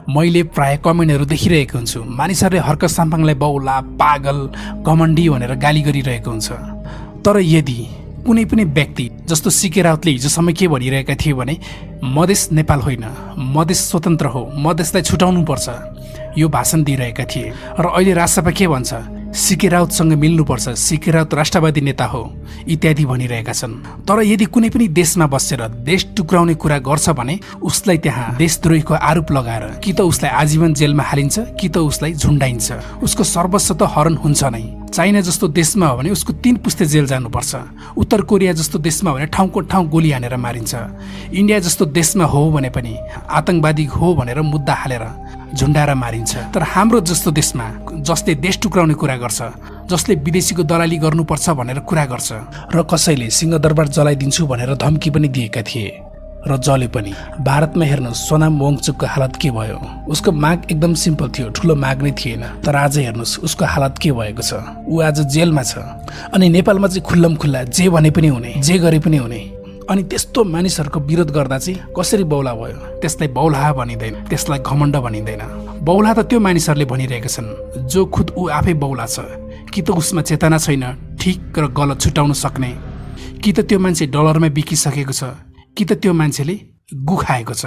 मैले प्राय कमेन्टहरू देखिरहेको हुन्छु। मानिसहरूले हर्क साम्पाङलाई बौला, पागल, घमण्डी भनेर गाली गरिरहेको हुन्छ। तर यदि कुनै पनि व्यक्ति जस्तो सीके राउतले हिजोसम्म के भनिरहेका थिए भने मधेस नेपाल होइन, मधेस स्वतन्त्र हो, मधेसलाई छुटाउनुपर्छ, यो भाषण दिइरहेका थिए। र अहिले राजसभा के भन्छ? सीके राउतसँग मिल्नुपर्छ, सीके राउत राष्ट्रवादी नेता हो इत्यादि भनिरहेका छन्। तर यदि कुनै पनि देशमा बसेर देश टुक्राउने कुरा गर्छ भने उसलाई त्यहाँ देशद्रोहीको आरोप लगाएर कि त उसलाई आजीवन जेलमा हालिन्छ कि त उसलाई झुन्डाइन्छ। उसको सर्वस्व त हरण हुन्छ नै। चाइना जस्तो देशमा हो भने उसको 3 पुस्ते जेल जानुपर्छ। उत्तर कोरिया जस्तो देशमा हो भने ठाउँको ठाउँ गोली हानेर मारिन्छ। इन्डिया जस्तो देशमा हो भने पनि आतंकवादी हो भनेर मुद्दा हालेर झुन्डाएर मारिन्छ। तर हाम्रो जस्तो देशमा जसले देश टुक्राउने कुरा गर्छ, जसले विदेशीको दलाली गर्नुपर्छ भनेर कुरा गर्छ र कसैले सिंहदरबार जलाइदिन्छु भनेर धम्की पनि दिएका थिए र जले पनि। भारतमा हेर्नुहोस् सोनाम वाङचुकको हालत के भयो। उसको माग एकदम सिम्पल थियो, ठुलो माग नै थिएन। तर आज हेर्नुहोस् उसको हालत के भएको छ। ऊ आज जेलमा छ। अनि नेपालमा चाहिँ खुल्लम खुल्ला जे भने पनि हुने, जे गरे पनि हुने। अनि त्यस्तो मानिसहरूको विरोध गर्दा चाहिँ कसरी बौला भयो? त्यसलाई बौला भनिँदैन, त्यसलाई घमण्ड भनिँदैन। बौला त त्यो मानिसहरूले भनिरहेका छन् जो खुद ऊ आफै बौला छ। कि त उसमा चेतना छैन ठिक र गलत छुटाउन सक्ने, कि त त्यो मान्छे डलरमा बिकिसकेको छ, कि त त्यो मान्छेले गुखाएको छ।